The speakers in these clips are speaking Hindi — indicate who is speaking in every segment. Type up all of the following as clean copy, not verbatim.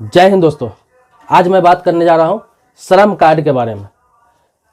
Speaker 1: जय हिंद दोस्तों। आज मैं बात करने जा रहा हूं श्रम कार्ड के बारे में।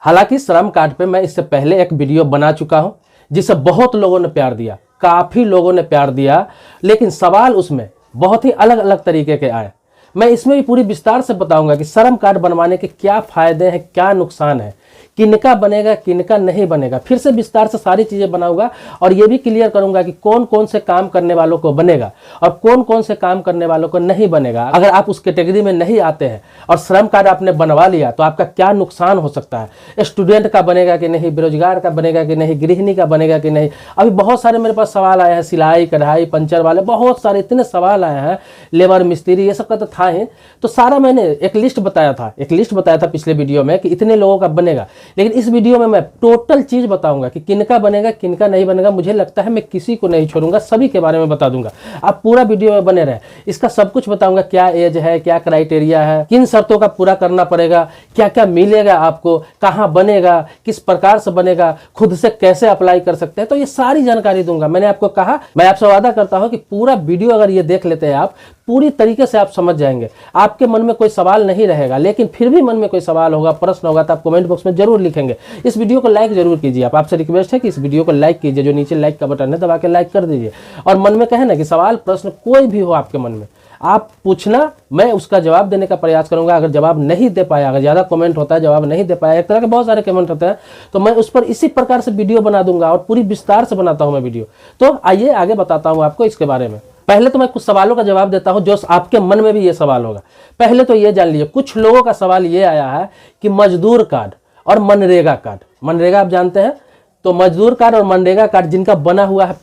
Speaker 1: हालांकि श्रम कार्ड पे मैं इससे पहले एक वीडियो बना चुका हूं जिसे बहुत लोगों ने प्यार दिया, काफ़ी लोगों ने प्यार दिया, लेकिन सवाल उसमें बहुत ही अलग अलग तरीके के आए। मैं इसमें भी पूरी विस्तार से बताऊंगा कि श्रम कार्ड बनवाने के क्या फ़ायदे हैं, क्या नुकसान है, किनका बनेगा किनका नहीं बनेगा। फिर से विस्तार से सारी चीज़ें बनाऊंगा और ये भी क्लियर करूंगा कि कौन कौन से काम करने वालों को बनेगा और कौन कौन से काम करने वालों को नहीं बनेगा। अगर आप उस कैटेगरी में नहीं आते हैं और श्रम कार्ड आपने बनवा लिया तो आपका क्या नुकसान हो सकता है। स्टूडेंट का बनेगा कि नहीं, बेरोजगार का बनेगा कि नहीं, गृहिणी का बनेगा कि नहीं। अभी बहुत सारे मेरे पास सवाल आए हैं, सिलाई कढ़ाई पंचर वाले, बहुत सारे इतने सवाल आए हैं, लेबर मिस्त्री, ये सब का तो था ही। तो सारा मैंने एक लिस्ट बताया था पिछले वीडियो में कि इतने लोगों का बनेगा, लेकिन इस वीडियो में मैं टोटल चीज बताऊंगा कि किनका बनेगा किनका नहीं बनेगा। मुझे लगता है मैं किसी को नहीं छोड़ूंगा, सभी के बारे में बता दूंगा। आप पूरा वीडियो में बने रहे, इसका सब कुछ बताऊंगा। क्या एज है, क्या क्राइटेरिया है, किन शर्तों का पूरा करना पड़ेगा, क्या क्या मिलेगा आपको, कहाँ बनेगा, किस प्रकार से बनेगा, खुद से कैसे अप्लाई कर सकते हैं, तो ये सारी जानकारी दूंगा। मैंने आपको कहा, मैं आपसे वादा करता हूं कि पूरा वीडियो अगर ये देख लेते हैं आप, पूरी तरीके से आप समझ जाएंगे। आपके मन में कोई सवाल नहीं रहेगा, लेकिन फिर भी मन में कोई सवाल होगा, प्रश्न होगा तो आप कमेंट बॉक्स में जरूर लिखेंगे। इस वीडियो को लाइक जरूर कीजिए। आपसे रिक्वेस्ट है कि इस वीडियो को लाइक कीजिए, जो नीचे लाइक का बटन है दबा के लाइक कर दीजिए। और मन में कहे ना कि सवाल प्रश्न कोई भी हो आपके मन में, आप पूछना, मैं उसका जवाब देने का प्रयास करूंगा। अगर जवाब नहीं दे पाया, अगर ज्यादा कमेंट होता है जवाब नहीं दे पाया, एक तरह के बहुत सारे कमेंट होते हैं, तो मैं उस पर इसी प्रकार से वीडियो बना दूंगा और पूरी विस्तार से बनाता हूं मैं वीडियो। तो आइए आगे बताता हूं आपको इसके बारे में। पहले तो मैं कुछ सवालों का जवाब देता हूं जो आपके मन में भी ये सवाल होगा। पहले तो ये जान लीजिए, कुछ लोगों का सवाल ये आया है कि मजदूर कार्ड और मनरेगा कार्ड, मनरेगा आप जानते हैं, तो मजदूर कार्ड और मनरेगा कार्ड जिनका बना हुआ है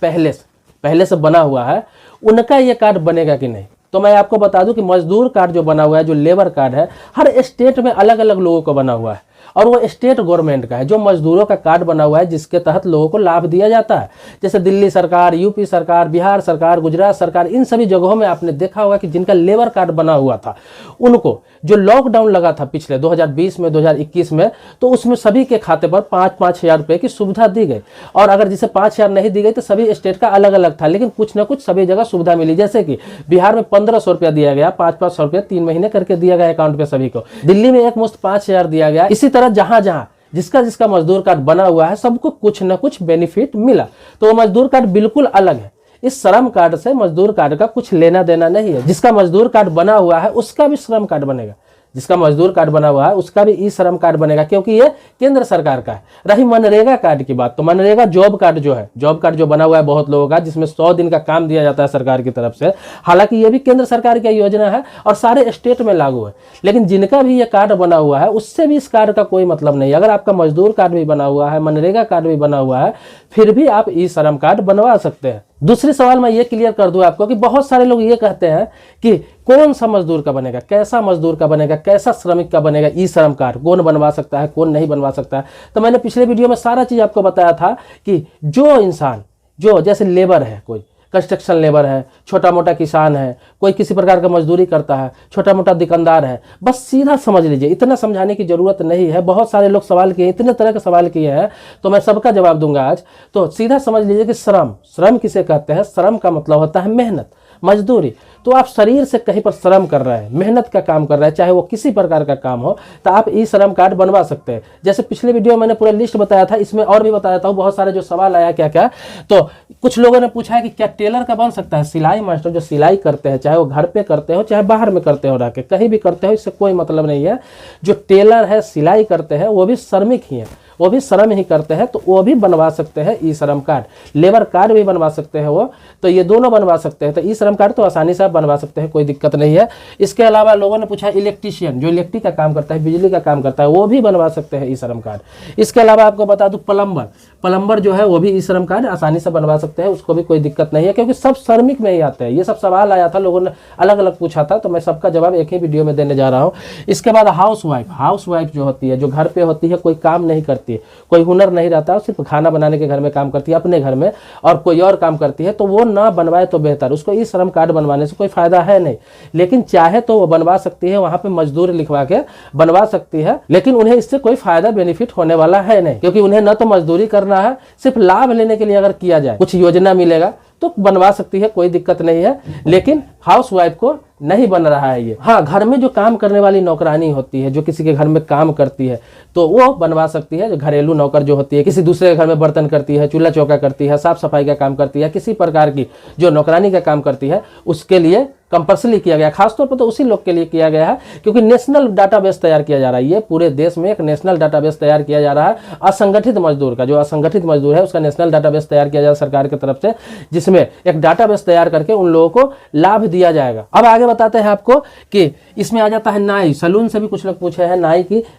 Speaker 1: पहले से बना हुआ है, उनका ये कार्ड बनेगा कि नहीं। तो मैं आपको बता दूं कि मजदूर कार्ड जो बना हुआ है, जो लेबर कार्ड है, हर स्टेट में अलग अलग लोगों को बना हुआ है और वो स्टेट गवर्नमेंट का है। जो मजदूरों का कार्ड बना हुआ है जिसके तहत लोगों को लाभ दिया जाता है, जैसे दिल्ली सरकार, यूपी सरकार, बिहार सरकार, गुजरात सरकार, इन सभी जगहों में आपने देखा होगा कि जिनका लेबर कार्ड बना हुआ था, उनको जो लॉकडाउन लगा था पिछले 2020 में 2021 में, तो उसमें सभी के खाते पर 5-5 हजार रुपये की सुविधा दी गई। और अगर जिसे 5 हजार नहीं दी गई तो सभी स्टेट का अलग अलग था, लेकिन कुछ ना कुछ सभी जगह सुविधा मिली। जैसे कि बिहार में 1500 रुपया दिया गया, 5-500 रुपया 3 महीने करके दिया गया अकाउंट पे सभी को। दिल्ली में एक मुश्त 5 हजार दिया गया। इसी तरह जहां जहां जिसका मजदूर कार्ड बना हुआ है, सबको कुछ ना कुछ बेनिफिट मिला। तो वो मजदूर कार्ड बिल्कुल अलग है। इस श्रम कार्ड से मजदूर कार्ड का कुछ लेना देना नहीं है। जिसका मजदूर कार्ड बना हुआ है उसका भी श्रम कार्ड बनेगा, जिसका मजदूर कार्ड बना हुआ है उसका भी ई श्रम कार्ड बनेगा, क्योंकि ये केंद्र सरकार का है। रही मनरेगा कार्ड की बात, तो मनरेगा जॉब कार्ड जो है, जॉब कार्ड जो बना हुआ है बहुत लोगों का, जिसमें 100 दिन का काम दिया जाता है सरकार की तरफ से। हालांकि ये भी केंद्र सरकार की योजना है और सारे स्टेट में लागू है, लेकिन जिनका भी ये कार्ड बना हुआ है उससे भी इस कार्ड का कोई मतलब नहीं। अगर आपका मजदूर कार्ड भी बना हुआ है, मनरेगा कार्ड भी बना हुआ है, फिर भी आप ई श्रम कार्ड बनवा सकते हैं। दूसरी सवाल मैं ये क्लियर कर दूं आपको कि बहुत सारे लोग ये कहते हैं कि कौन सा मजदूर का बनेगा, कैसा मजदूर का बनेगा, कैसा श्रमिक का बनेगा ई श्रम कार्ड, कौन बनवा सकता है, कौन नहीं बनवा सकता है। तो मैंने पिछले वीडियो में सारा चीज आपको बताया था कि जो इंसान, जो जैसे लेबर है, कोई कंस्ट्रक्शन लेबर है, छोटा मोटा किसान है, कोई किसी प्रकार का मजदूरी करता है, छोटा मोटा दुकानदार है, बस सीधा समझ लीजिए, इतना समझाने की जरूरत नहीं है। बहुत सारे लोग सवाल किए, इतने तरह के सवाल किए हैं, तो मैं सबका जवाब दूंगा आज। तो सीधा समझ लीजिए कि श्रम किसे कहते हैं। श्रम का मतलब होता है मेहनत, मजदूरी। तो आप शरीर से कहीं पर श्रम कर रहे हैं, मेहनत का काम कर रहे हैं, चाहे वो किसी प्रकार का काम हो, तो आप ई श्रम कार्ड बनवा सकते हैं। जैसे पिछले वीडियो में मैंने पूरा लिस्ट बताया था, इसमें और भी बताया था। बहुत सारे जो सवाल आया क्या क्या, तो कुछ लोगों ने पूछा है कि क्या टेलर का बन सकता है। सिलाई मास्टर जो सिलाई करते हैं, चाहे वो घर पे करते हो चाहे बाहर में करते हो, रह के कहीं भी करते हो, इससे कोई मतलब नहीं है। जो टेलर है, सिलाई करते हैं, वो भी श्रमिक ही है, वो भी श्रम ही करते हैं, तो वो भी बनवा सकते हैं ई श्रम कार्ड। लेबर कार्ड भी बनवा सकते हैं वो, तो ये दोनों बनवा सकते हैं। तो ई श्रम कार्ड तो आसानी से आप बनवा सकते हैं, कोई दिक्कत नहीं है। इसके अलावा लोगों ने पूछा इलेक्ट्रीशियन, जो इलेक्ट्रिक का काम करता है, बिजली का काम करता है, वो भी बनवा सकते हैं ई श्रम कार्ड। इसके अलावा आपको बता दूं प्लम्बर जो है वो भी ई श्रम कार्ड आसानी से बनवा सकते हैं, उसको भी कोई दिक्कत नहीं है, क्योंकि सब श्रमिक में ही आते हैं। ये सब सवाल आया था, लोगों ने अलग अलग पूछा था, तो मैं सबका जवाब एक ही वीडियो में देने जा रहा हूँ। इसके बाद हाउस वाइफ जो होती है, जो घर पे होती है, कोई काम नहीं करती, कोई हुनर नहीं रहता, सिर्फ खाना बनाने के घर में काम करती है अपने घर में, और कोई और काम करती है, तो वो ना बनवाए तो बेहतर। उसको ई श्रम कार्ड बनवाने से कोई फायदा है नहीं, लेकिन चाहे तो वो बनवा सकती है, वहां पे मजदूर लिखवा के बनवा सकती है, लेकिन उन्हें इससे कोई फायदा बेनिफिट होने वाला है नहीं, क्योंकि उन्हें न तो मजदूरी करना है, सिर्फ लाभ लेने के लिए अगर किया जाए, कुछ योजना मिलेगा तो बनवा सकती है, कोई दिक्कत नहीं है। लेकिन हाउस वाइफ को नहीं बन रहा है ये। हाँ, घर में जो काम करने वाली नौकरानी होती है, जो किसी के घर में काम करती है, तो वो बनवा सकती है। जो घरेलू नौकर जो होती है, किसी दूसरे के घर में बर्तन करती है, चूल्हा चौका करती है, साफ सफाई का काम करती है, किसी प्रकार की जो नौकरानी का काम करती है, उसके लिए कंपल्सरी किया गया। खासतौर पर तो उसी लोग के लिए किया गया है, क्योंकि नेशनल डाटाबेस तैयार किया जा रहा है। ये पूरे देश में एक नेशनल डाटाबेस तैयार किया जा रहा है असंगठित मजदूर का। जो असंगठित मजदूर है उसका नेशनल डाटाबेस तैयार किया जा रहा है सरकार की तरफ से, जिसमें एक डाटाबेस तैयार करके उन लोगों को लाभ दिया जाएगा। अब आगे बताते हैं आपको कि इसमें आ जाता है नाई। सलून से भी कुछ लोग पूछे हैं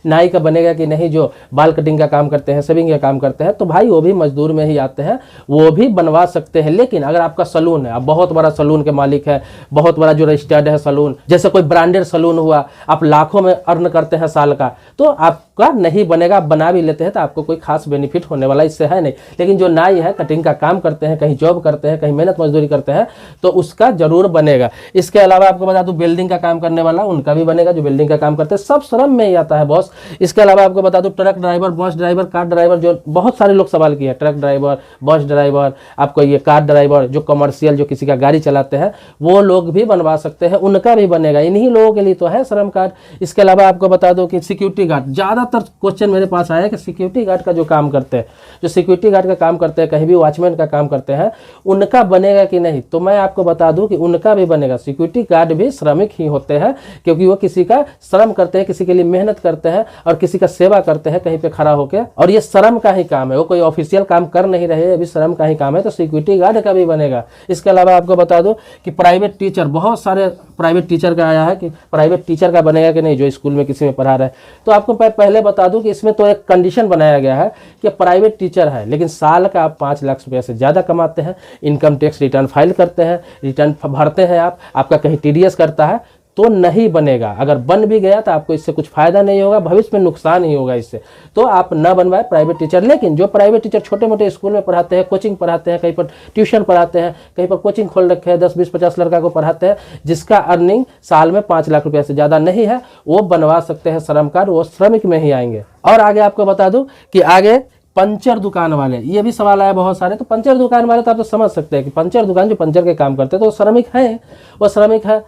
Speaker 1: नाई का बनेगा कि नहीं, जो बाल कटिंग का काम करते हैं, शेविंग का काम करते हैं, तो भाई वो भी मजदूर में ही आते हैं, वो भी बनवा सकते हैं। लेकिन अगर आपका सलून है, आप बहुत बड़ा सलून के मालिक है, बहुत बड़ा जो रजिस्टर्ड है सलून, जैसे कोई ब्रांडेड सलून हुआ, आप लाखों में अर्न करते हैं साल का, तो आपका नहीं बनेगा। आप बना भी लेते हैं तो आपको कोई खास बेनिफिट होने वाला इससे है नहीं। लेकिन जो नाई है, कटिंग का काम करते हैं, कहीं जॉब करते हैं, कहीं मेहनत मजदूरी करते हैं, तो उसका जरूर बनेगा। इसके अलावा आपको बता दूं, बिल्डिंग का काम करने वाला, उनका भी बनेगा। जो बिल्डिंग का काम करते हैं सब श्रम में ही आता है बॉस। इसके अलावा आपको बता दूं, truck driver, bus driver, car driver, जो बहुत सारे लोग सवाल किए, ट्रक ड्राइवर, बस ड्राइवर, आपको ये कार ड्राइवर, जो कमर्शियल जो किसी का गाड़ी चलाते हैं, वो लोग भी बनवा सकते हैं, उनका भी बनेगा। इन्हीं लोगों के लिए तो है श्रम कार्ड। इसके अलावा आपको बता दो कि सिक्योरिटी गार्ड, ज्यादातर क्वेश्चन मेरे पास आया कि सिक्योरिटी गार्ड का जो काम करते हैं, जो सिक्योरिटी गार्ड का काम करते हैं, कहीं भी वॉचमैन का काम करते हैं, उनका बनेगा कि नहीं, तो मैं आपको बता दूं कि उनका भी बनेगा। सिक्योरिटी गार्ड भी श्रमिक ही होते हैं, क्योंकि वो किसी का श्रम करते हैं, किसी के लिए मेहनत करते हैं और किसी का सेवा करते हैं कहीं पे खड़ा होकर, और ये श्रम का ही काम है, वो कोई ऑफिशियल काम कर नहीं रहे, अभी श्रम का ही काम है, तो सिक्योरिटी गार्ड का भी बनेगा। इसके अलावा आपको बता दो कि प्राइवेट टीचर, बहुत सारे प्राइवेट टीचर का आया है कि प्राइवेट टीचर का बनेगा कि नहीं, जो स्कूल में किसी में पढ़ा रहा है। तो आपको पहले बता दूं कि इसमें तो एक कंडीशन बनाया गया है कि प्राइवेट टीचर है, लेकिन साल का आप 5 लाख रुपए से ज़्यादा कमाते हैं, इनकम टैक्स रिटर्न फाइल करते हैं, रिटर्न भरते हैं, आपका कहीं टीडीएस करता है, तो नहीं बनेगा। अगर बन भी गया तो आपको इससे कुछ फायदा नहीं होगा, भविष्य में नुकसान ही होगा इससे, तो आप न बनवाए प्राइवेट टीचर। लेकिन जो प्राइवेट टीचर छोटे मोटे स्कूल में पढ़ाते हैं, कोचिंग पढ़ाते हैं, कहीं पर ट्यूशन पढ़ाते हैं, कहीं पर कोचिंग खोल रखे हैं, 10 20 50 लड़का को पढ़ाते हैं, जिसका अर्निंग साल में 5 लाख रुपये से ज़्यादा नहीं है, वो बनवा सकते हैं श्रम कार्ड, वो श्रमिक में ही आएंगे। और आगे आपको बता दूं कि आगे पंचर दुकान वाले, ये भी सवाल आया बहुत सारे। तो पंचर दुकान वाले तो आप तो समझ सकते हैं कि पंचर दुकान जो पंचर के काम करते हैं, तो वो श्रमिक है, वो श्रमिक है,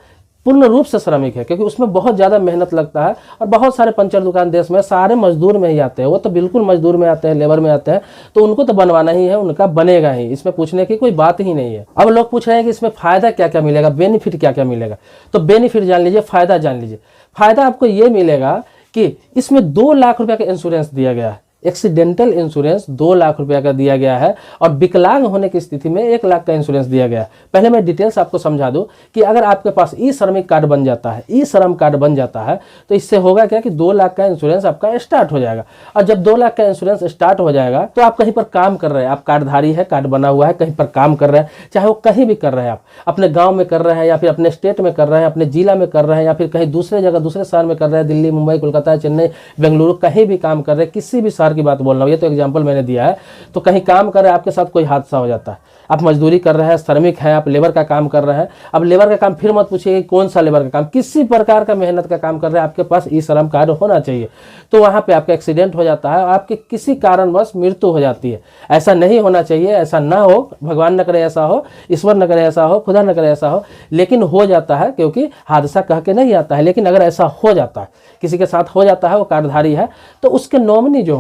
Speaker 1: पूर्ण रूप से श्रमिक है, क्योंकि उसमें बहुत ज़्यादा मेहनत लगता है। और बहुत सारे पंचर दुकान देश में सारे मजदूर में ही आते हैं, वो तो बिल्कुल मजदूर में आते हैं, लेबर में आते हैं, तो उनको तो बनवाना ही है, उनका बनेगा ही, इसमें पूछने की कोई बात ही नहीं है। अब लोग पूछ रहे हैं कि इसमें फ़ायदा क्या क्या मिलेगा, बेनिफिट क्या क्या मिलेगा, तो बेनिफिट जान लीजिए, फ़ायदा जान लीजिए। फ़ायदा आपको ये मिलेगा कि इसमें 2 लाख रुपये का इंश्योरेंस दिया गया है, एक्सीडेंटल इंश्योरेंस 2 लाख रुपया का दिया गया है, और विकलांग होने की स्थिति में 1 लाख का इंश्योरेंस दिया गया है। पहले मैं डिटेल्स आपको समझा दूं कि अगर आपके पास ई श्रमिक कार्ड बन जाता है, ई श्रम कार्ड बन जाता है, तो इससे होगा क्या कि 2 लाख का इंश्योरेंस आपका स्टार्ट हो जाएगा। और जब 2 लाख का इंश्योरेंस स्टार्ट हो जाएगा, तो आप कहीं पर काम कर रहे हैं, आप कार्डधारी है, कार्ड बना हुआ है, कहीं पर काम कर रहे हैं, चाहे वो कहीं भी कर रहे हैं, आप अपने गाँव में कर रहे हैं, या फिर अपने स्टेट में कर रहे हैं, अपने जिला में कर रहे हैं, या फिर कहीं दूसरे जगह दूसरे शहर में कर रहे हैं, दिल्ली, मुंबई, कोलकाता, चेन्नई, बेंगलुरु, कहीं भी काम कर रहे हैं, किसी भी शहर की बात बोल रहा हूँ, ये तो एग्जाम्पल मैंने दिया है। तो कहीं काम कर रहे हैं, आपके साथ कोई हादसा हो जाता है, आप मजदूरी कर रहे हैं, श्रमिक हैं, आप लेबर का काम कर रहे हैं। अब लेबर का काम फिर मत पूछिए कौन सा लेबर का काम, किसी प्रकार का मेहनत का काम कर रहे हैं, आपके पास ई श्रम कार्ड होना चाहिए। तो वहां पे आपका एक्सीडेंट हो जाता है, आपके किसी कारणवश मृत्यु हो जाती है, ऐसा नहीं होना चाहिए, ऐसा ना हो, भगवान न करे ऐसा हो, ईश्वर न करे ऐसा हो, खुदा न करे ऐसा हो, लेकिन हो जाता है, क्योंकि हादसा कह के नहीं आता है। लेकिन अगर ऐसा हो जाता है, किसी के साथ हो जाता है, वो कार्डधारी है, तो उसके नॉमिनी जो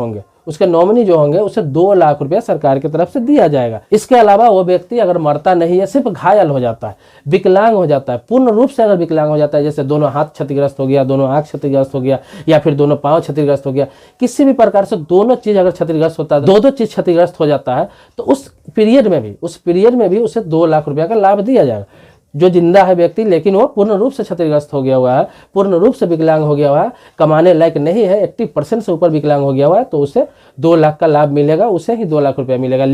Speaker 1: होंगे, उसे 2 लाख रुपया सरकार की तरफ से दिया जाएगा। इसके अलावा वो व्यक्ति अगर मरता नहीं है, सिर्फ घायल हो जाता है, विकलांग हो जाता है, पूर्ण रूप से अगर विकलांग हो जाता है, जैसे दोनों हाथ क्षतिग्रस्त हो गया, दोनों आंख क्षतिग्रस्त हो गया, या फिर दोनों पांव क्षतिग्रस्त हो गया, किसी भी प्रकार से दोनों चीज अगर क्षतिग्रस्त होता है, दो चीज क्षतिग्रस्त हो जाता है, तो उस पीरियड में भी उसे 2 लाख रुपया का लाभ दिया जाएगा। जो जिंदा है व्यक्ति, लेकिन वो पूर्ण रूप से क्षतिग्रस्त हो गया हुआ है, पूर्ण रूप से विकलांग हो गया हुआ है, कमाने लायक नहीं है, 80% से ऊपर विकलांग हो गया हुआ है, तो उसे 2 लाख का लाभ मिलेगा, उसे ही 2 लाख रुपया मिलेगा।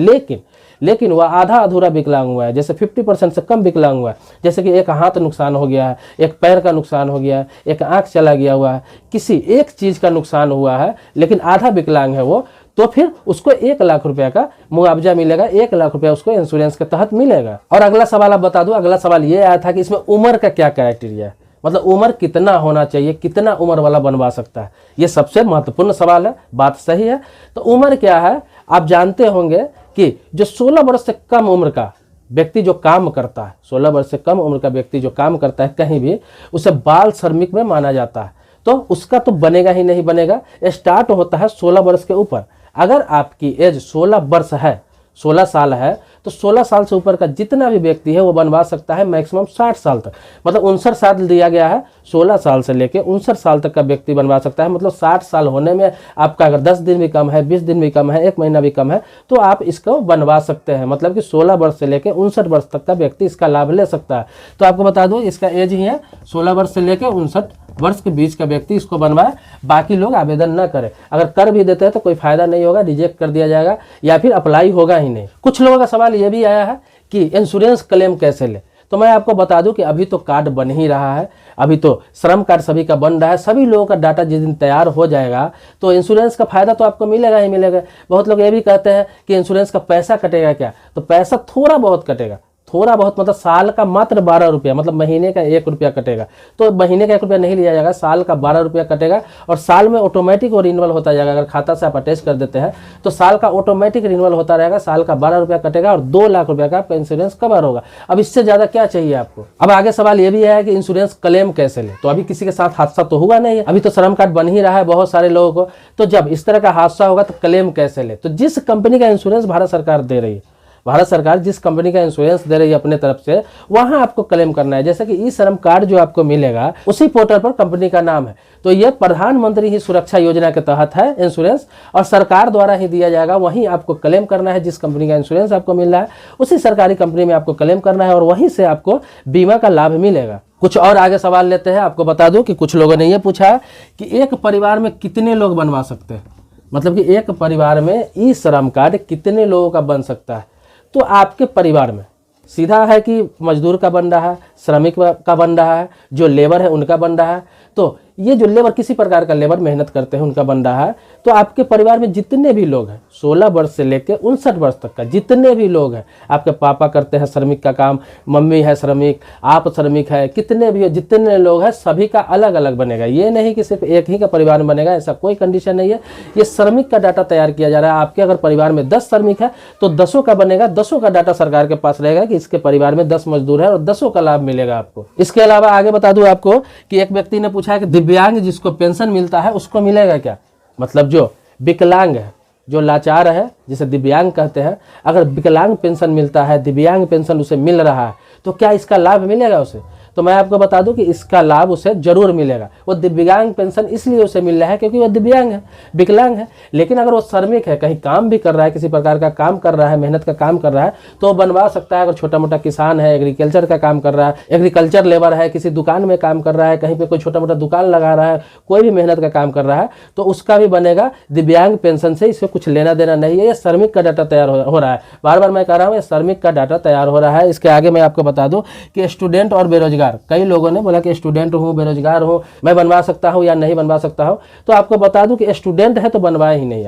Speaker 1: लेकिन वह आधा अधूरा विकलांग हुआ है, जैसे 50% से कम विकलांग हुआ है, जैसे कि एक हाथ नुकसान हो गया है, एक पैर का नुकसान हो गया है, एक आंख चला गया हुआ है, किसी एक चीज का नुकसान हुआ है, लेकिन आधा विकलांग है वो, तो फिर उसको 1 लाख रुपया का मुआवजा मिलेगा, 1 लाख रुपया उसको इंश्योरेंस के तहत मिलेगा। और अगला सवाल आप बता दूं, अगला सवाल ये आया था कि इसमें उम्र का क्या क्राइटेरिया है, मतलब उम्र कितना होना चाहिए, कितना उम्र वाला बनवा सकता है, ये सबसे महत्वपूर्ण सवाल है। बात सही है। तो उम्र क्या है, आप जानते होंगे कि जो 16 वर्ष से कम उम्र का व्यक्ति जो काम करता है, 16 वर्ष से कम उम्र का व्यक्ति जो काम करता है कहीं भी, उसे बाल श्रमिक में माना जाता है। तो उसका तो बनेगा ही नहीं बनेगा। स्टार्ट होता है 16 वर्ष के ऊपर। अगर आपकी एज 16 वर्ष है, 16 साल है, तो 16 साल से ऊपर का जितना भी व्यक्ति है वो बनवा सकता है मैक्सिमम 60 साल तक। मतलब 59 साल दिया गया है, 16 साल से लेके 59 साल तक का व्यक्ति बनवा सकता है। मतलब 60 साल होने में आपका अगर 10 दिन भी कम है, 20 दिन भी कम है, 1 महीना भी कम है, तो आप इसको बनवा सकते हैं। मतलब कि 16 वर्ष से लेके 59 वर्ष तक का व्यक्ति इसका लाभ ले सकता है। तो आपको बता दूं इसका एज ही है 16 वर्ष से लेके 59 वर्ष के बीच का व्यक्ति इसको बनवाए। बाकी लोग आवेदन न करें। अगर कर भी देते हैं तो कोई फायदा नहीं होगा, रिजेक्ट कर दिया जाएगा या फिर अप्लाई होगा ही नहीं। कुछ लोगों का सवाल ये भी आया है कि इंश्योरेंस क्लेम कैसे ले। तो मैं आपको बता दूं कि अभी तो कार्ड बन ही रहा है, अभी तो श्रम कार्ड सभी का बन रहा है। सभी लोगों का डाटा जिस दिन तैयार हो जाएगा तो इंश्योरेंस का फायदा तो आपको मिलेगा ही मिलेगा। बहुत लोग ये भी कहते हैं कि इंश्योरेंस का पैसा कटेगा क्या, तो पैसा थोड़ा बहुत कटेगा, थोड़ा बहुत मतलब साल का मात्र 12 रुपया, मतलब महीने का 1 रुपया कटेगा। तो महीने का 1 रुपया नहीं लिया जाएगा, साल का 12 रुपया कटेगा और साल में ऑटोमेटिक और रिन्यूअल होता जाएगा। अगर खाता से आप अटैच कर देते हैं तो साल का ऑटोमेटिक रिन्यूअल होता रहेगा, साल का 12 रुपया कटेगा और 2 लाख रुपया का आपका इंश्योरेंस कवर होगा। अब इससे ज़्यादा क्या चाहिए आपको। अब आगे सवाल ये भी है कि इंश्योरेंस क्लेम कैसे ले। तो अभी किसी के साथ हादसा तो हुआ नहीं है, अभी तो श्रम कार्ड बन ही रहा है बहुत सारे लोगों को। तो जब इस तरह का हादसा होगा तो क्लेम कैसे ले। तो जिस कंपनी का इंश्योरेंस भारत सरकार दे रही है, भारत सरकार जिस कंपनी का इंश्योरेंस दे रही है अपने तरफ से, वहां आपको क्लेम करना है। जैसे कि ई श्रम कार्ड जो आपको मिलेगा उसी पोर्टल पर कंपनी का नाम है। तो ये प्रधानमंत्री ही सुरक्षा योजना के तहत है इंश्योरेंस और सरकार द्वारा ही दिया जाएगा। वहीं आपको क्लेम करना है, जिस कंपनी का इंश्योरेंस आपको मिल रहा है उसी सरकारी कंपनी में आपको क्लेम करना है और वहीं से आपको बीमा का लाभ मिलेगा। कुछ और आगे सवाल लेते हैं। आपको बता दूं कि कुछ लोगों ने ये पूछा है कि एक परिवार में कितने लोग बनवा सकते हैं। मतलब कि एक परिवार में ई श्रम कार्ड कितने लोगों का बन सकता है। तो आपके परिवार में सीधा है कि मजदूर का बन रहा है, श्रमिक का बन रहा है, जो लेबर है उनका बन रहा है। तो ये जो लेबर किसी प्रकार का लेबर मेहनत करते हैं उनका बन रहा है। तो आपके परिवार में जितने भी लोग हैं 16 वर्ष से लेकर 59 वर्ष तक का जितने भी लोग हैं, आपके पापा करते हैं श्रमिक का काम, मम्मी है श्रमिक, आप श्रमिक है, कितने भी जितने लोग हैं सभी का अलग अलग बनेगा। ये नहीं कि सिर्फ एक ही का परिवार में बनेगा, ऐसा कोई कंडीशन नहीं है। ये श्रमिक का डाटा तैयार किया जा रहा है। आपके अगर परिवार में 10 श्रमिक है तो 10 का बनेगा, 10 का डाटा सरकार के पास रहेगा कि इसके परिवार में 10 मजदूर है और 10 का लाभ मिलेगा आपको। इसके अलावा आगे बता दूं आपको कि एक व्यक्ति ने पूछा है कि दिव्यांग जिसको पेंशन मिलता है उसको मिलेगा क्या। मतलब जो विकलांग है, जो लाचार है, जिसे दिव्यांग कहते हैं, अगर विकलांग पेंशन मिलता है, दिव्यांग पेंशन उसे मिल रहा है तो क्या इसका लाभ मिलेगा उसे। तो मैं आपको बता दूं कि इसका लाभ उसे जरूर मिलेगा। वो दिव्यांग पेंशन इसलिए उसे मिल रहा है क्योंकि वो दिव्यांग है, विकलांग है। लेकिन अगर वो श्रमिक है, कहीं काम भी कर रहा है, किसी प्रकार का काम कर रहा है, मेहनत का काम कर रहा है, तो वो बनवा सकता है। अगर छोटा मोटा किसान है, एग्रीकल्चर का काम कर रहा है, एग्रीकल्चर लेबर है, किसी दुकान में काम कर रहा है, कहीं पे कोई छोटा मोटा दुकान लगा रहा है, कोई भी मेहनत का काम कर रहा है, तो उसका भी बनेगा। दिव्यांग पेंशन से इससे कुछ लेना देना नहीं है। ये श्रमिक का डाटा तैयार हो रहा है। बार बार मैं कह रहा हूँ, ये श्रमिक का डाटा तैयार हो रहा है। इसके आगे मैं आपको बता दूं कि स्टूडेंट और बेरोजगार, कई लोगों ने बोला कि स्टूडेंट हूँ, बेरोजगार हूँ, मैं बनवा सकता हूँ या नहीं बनवा सकता हूँ। तो आपको बता दूं कि स्टूडेंट है तो बनवाए ही नहीं